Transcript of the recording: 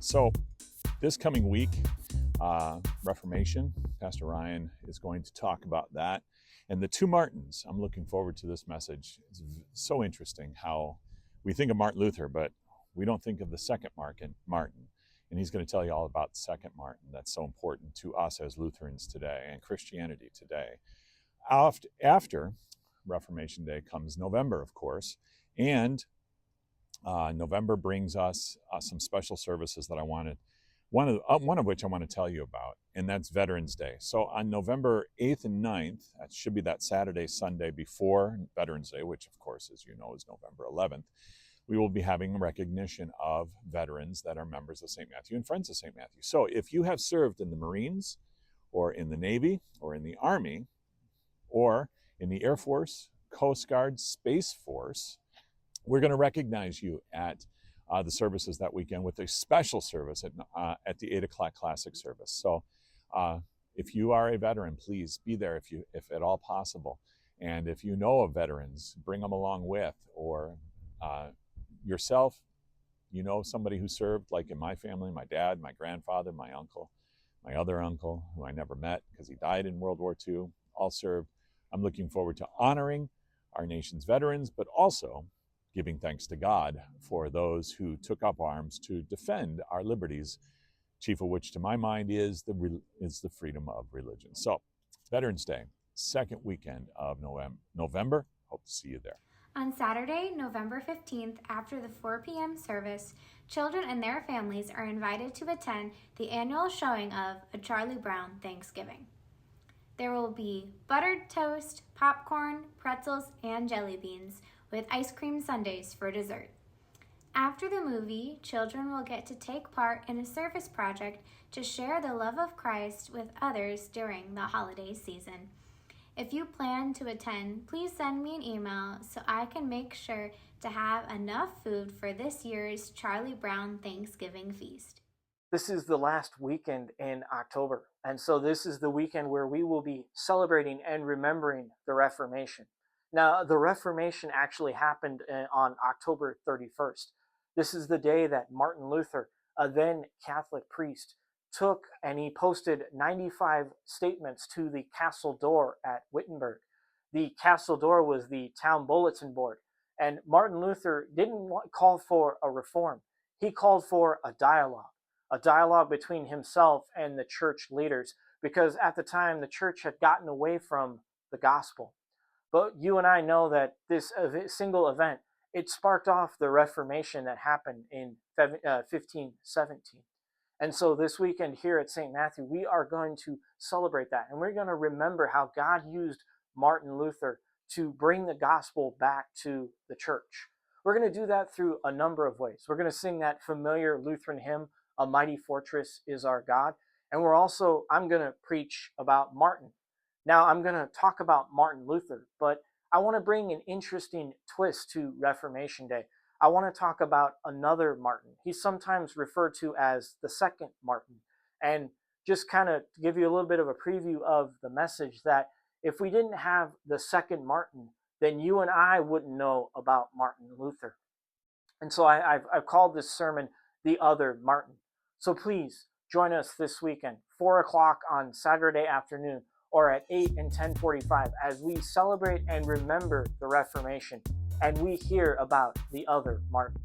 So this coming week, Reformation, Pastor Ryan is going to talk about that. And the two Martins, I'm looking forward to this message. It's so interesting how we think of Martin Luther, but we don't think of the second Martin. And he's going to tell you all about the second Martin that's so important to us as Lutherans today and Christianity today. After Reformation Day comes November, of course, and November brings us some special services that I wanted, one of which I want to tell you about, and that's Veterans Day. So on November 8th and 9th, that should be that Saturday, Sunday before Veterans Day, which of course, as you know, is November 11th, we will be having recognition of veterans that are members of St. Matthew and Friends of St. Matthew. So if you have served in the Marines or in the Navy or in the Army or in the Air Force, Coast Guard, Space Force, we're going to recognize you at the services that weekend with a special service at the 8 o'clock classic service. So if you are a veteran, please be there if at all possible. And if you know of veterans, bring them along with, or yourself, you know somebody who served, like in my family, my dad, my grandfather, my uncle, my other uncle, who I never met because he died in World War II, all served. I'm looking forward to honoring our nation's veterans, but also giving thanks to God for those who took up arms to defend our liberties, chief of which to my mind is the freedom of religion. So Veterans Day, second weekend of November. Hope to see you there. On Saturday, November 15th, after the 4 p.m. service, children and their families are invited to attend the annual showing of A Charlie Brown Thanksgiving. There will be buttered toast, popcorn, pretzels, and jelly beans, with ice cream sundaes for dessert. After the movie, children will get to take part in a service project to share the love of Christ with others during the holiday season. If you plan to attend, please send me an email so I can make sure to have enough food for this year's Charlie Brown Thanksgiving feast. This is the last weekend in October, and so this is the weekend where we will be celebrating and remembering the Reformation. Now, the Reformation actually happened on October 31st. This is the day that Martin Luther, a then Catholic priest, took and he posted 95 statements to the castle door at Wittenberg. The castle door was the town bulletin board, and Martin Luther didn't call for a reform. He called for a dialogue between himself and the church leaders, because at the time the church had gotten away from the gospel. But you and I know that this single event, it sparked off the Reformation that happened in 1517. And so this weekend here at St. Matthew, we are going to celebrate that. And we're going to remember how God used Martin Luther to bring the gospel back to the church. We're going to do that through a number of ways. We're going to sing that familiar Lutheran hymn, A Mighty Fortress is Our God. And I'm going to preach about Martin. Now, I'm going to talk about Martin Luther, but I want to bring an interesting twist to Reformation Day. I want to talk about another Martin. He's sometimes referred to as the second Martin. And just kind of give you a little bit of a preview of the message, that if we didn't have the second Martin, then you and I wouldn't know about Martin Luther. And so I've called this sermon The Other Martin. So please join us this weekend, 4 o'clock on Saturday afternoon, or at 8 and 10:45, as we celebrate and remember the Reformation, and we hear about the other Martin.